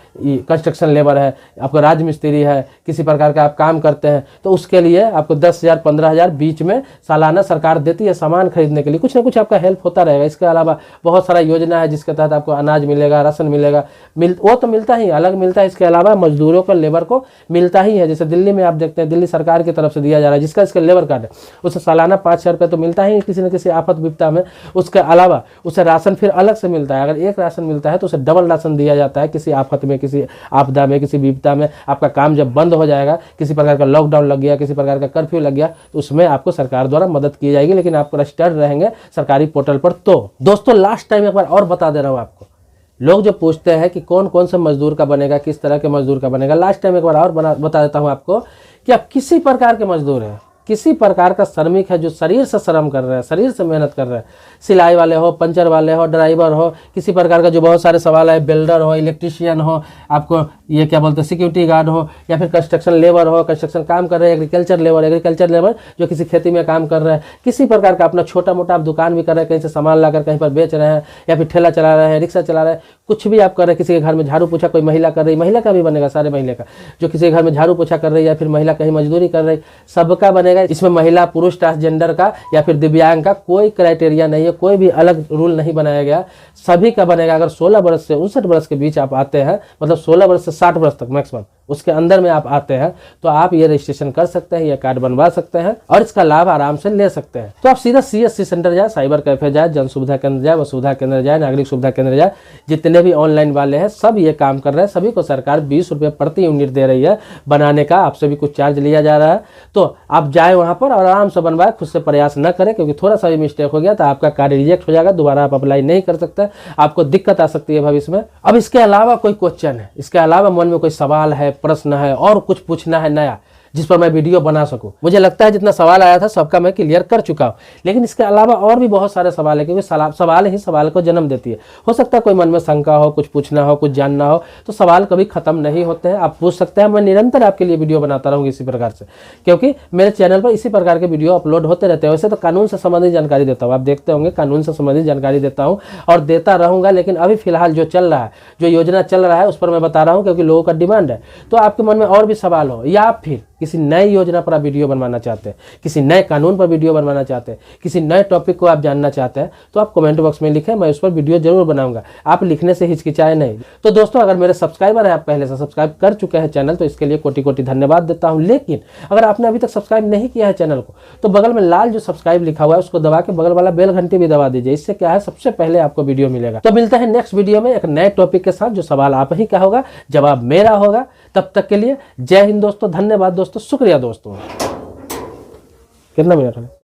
Speaker 1: कंस्ट्रक्शन लेबर है, आपको राजमिस्त्री है, किसी प्रकार का आप काम करते हैं, तो उसके लिए आपको 10,000 15,000 बीच में सालाना सरकार देती है सामान खरीदने के लिए। कुछ ना कुछ आपका हेल्प होता रहेगा। इसके अलावा बहुत सारा योजना है जिसके तहत आपको अनाज मिलेगा, राशन मिलेगा, वो तो मिलता ही, अलग मिलता है। इसके अलावा मजदूरों को, लेबर को मिलता ही है। जैसे दिल्ली में आप देखते हैं, दिल्ली सरकार की तरफ से दिया जा रहा है, जिसका इसका लेबर कार्ड है, उसे सालाना 5,000 रुपये तो मिलता ही किसी न किसी आफत विपदा में। उसके अलावा उसे राशन फिर अलग से मिलता है। अगर एक राशन मिलता है तो उसे डबल राशन दिया जाता है किसी आफत में, किसी आपदा में, किसी विपदा में। आपका काम जब बंद हो जाएगा, किसी प्रकार का लॉकडाउन लग गया, किसी प्रकार का कर्फ्यू लग गया, तो उसमें आपको सरकार द्वारा मदद की जाएगी, लेकिन आप रजिस्टर्ड रहेंगे सरकारी पोर्टल पर। तो दोस्तों लास्ट टाइम एक बार और बता दे रहा हूँ आपको, लोग जो पूछते हैं कि कौन कौन से मजदूर का बनेगा, किस तरह के मजदूर का बनेगा, लास्ट टाइम एक बार और बता देता हूं आपको कि आप किसी प्रकार के मजदूर हैं, किसी प्रकार का श्रमिक है जो शरीर से श्रम कर रहे हैं, शरीर से मेहनत कर रहे हैं, सिलाई वाले हो, पंचर वाले हो, ड्राइवर हो, किसी प्रकार का जो बहुत सारे सवाल है, बिल्डर हो, इलेक्ट्रीशियन हो, आपको ये क्या बोलते हैं सिक्योरिटी गार्ड हो, या फिर कंस्ट्रक्शन लेबर हो, कंस्ट्रक्शन काम कर रहे हैं, एग्रीकल्चर लेबर जो किसी खेती में काम कर रहे हैं, किसी प्रकार का अपना छोटा मोटा आप दुकान भी कर रहे हैं, कहीं से सामान लाकर कहीं पर बेच रहे हैं, या फिर ठेला चला रहे हैं, रिक्शा चला रहे हैं, कुछ भी आप कर रहे हैं, किसी के घर में झाड़ू पोछा कोई महिला कर रही, महिला का भी बनेगा, सारे महिला का, जो किसी के घर में झाड़ू पोछा कर रही है, या फिर महिला कहीं मजदूरी कर रही, सबका बनेगा। इसमें महिला पुरुष ट्रांसजेंडर का या फिर दिव्यांग का कोई क्राइटेरिया नहीं है, कोई भी अलग रूल नहीं बनाया गया, सभी का बनेगा। अगर 16 वर्ष से 59 वर्ष के बीच आप आते हैं, मतलब 16 वर्ष से 60 वर्ष तक मैक्सिमम, उसके अंदर में आप आते हैं, तो आप ये रजिस्ट्रेशन कर सकते हैं, ये कार्ड बनवा सकते हैं और इसका लाभ आराम से ले सकते हैं। तो आप सीधा CSC सेंटर जाए, साइबर कैफे जाए, जन सुविधा केंद्र जाए, वसुविधा केंद्र जाए, नागरिक सुविधा केंद्र जाए, जितने भी ऑनलाइन वाले हैं सब ये काम कर रहे हैं। सभी को सरकार 20 रुपये प्रति यूनिट दे रही है बनाने का, आपसे भी कुछ चार्ज लिया जा रहा है। तो आप जाए वहां पर और आराम से बनवाए, खुद से प्रयास न करें, क्योंकि थोड़ा सा भी मिस्टेक हो गया तो आपका कार्ड रिजेक्ट हो जाएगा, दोबारा आप अप्लाई नहीं कर सकते, आपको दिक्कत आ सकती है भविष्य में। अब इसके अलावा कोई क्वेश्चन है, इसके अलावा मन में कोई सवाल है, प्रश्न है, और कुछ पूछना है नया जिस पर मैं वीडियो बना सकूं, मुझे लगता है जितना सवाल आया था सबका मैं क्लियर कर चुका हूं, लेकिन इसके अलावा और भी बहुत सारे सवाल है, क्योंकि सवाल ही सवाल को जन्म देती है। हो सकता है कोई मन में शंका हो, कुछ पूछना हो, कुछ जानना हो, तो सवाल कभी खत्म नहीं होते हैं, आप पूछ सकते हैं। मैं निरंतर आपके लिए वीडियो बनाता रहूंगा इसी प्रकार से, क्योंकि मेरे चैनल पर इसी प्रकार के वीडियो अपलोड होते रहते हैं। वैसे तो कानून से संबंधित जानकारी देता हूँ, आप देखते होंगे कानून से संबंधित जानकारी देता हूँ और देता रहूंगा, लेकिन अभी फिलहाल जो चल रहा है, जो योजना चल रहा है, उस पर मैं बता रहा हूँ, क्योंकि लोगों का डिमांड है। तो आपके मन में और भी सवाल हो, या फिर किसी नई योजना पर आप वीडियो बनवाना चाहते हैं, किसी नए कानून पर वीडियो बनवाना चाहते हैं, किसी नए टॉपिक को आप जानना चाहते हैं, तो आप कमेंट बॉक्स में लिखें, मैं उस पर वीडियो जरूर बनाऊंगा। आप लिखने से हिचकिचाए नहीं। तो दोस्तों, अगर मेरे सब्सक्राइबर है, आप पहले से सब्सक्राइब कर चुके हैं चैनल, तो इसके लिए कोटि कोटि धन्यवाद देता हूं। लेकिन अगर आपने अभी तक सब्सक्राइब नहीं किया है चैनल को, तो बगल में लाल जो सब्सक्राइब लिखा हुआ है उसको दबा के बगल वाला बेल घंटी भी दबा दीजिए। इससे क्या है, सबसे पहले आपको वीडियो मिलेगा। तो मिलते हैं नेक्स्ट वीडियो में एक नए टॉपिक के साथ, जो सवाल आप ही का होगा, जवाब मेरा होगा। तब तक के लिए जय हिंद दोस्तों, धन्यवाद दोस्तों, शुक्रिया दोस्तों। कितना मिनट है?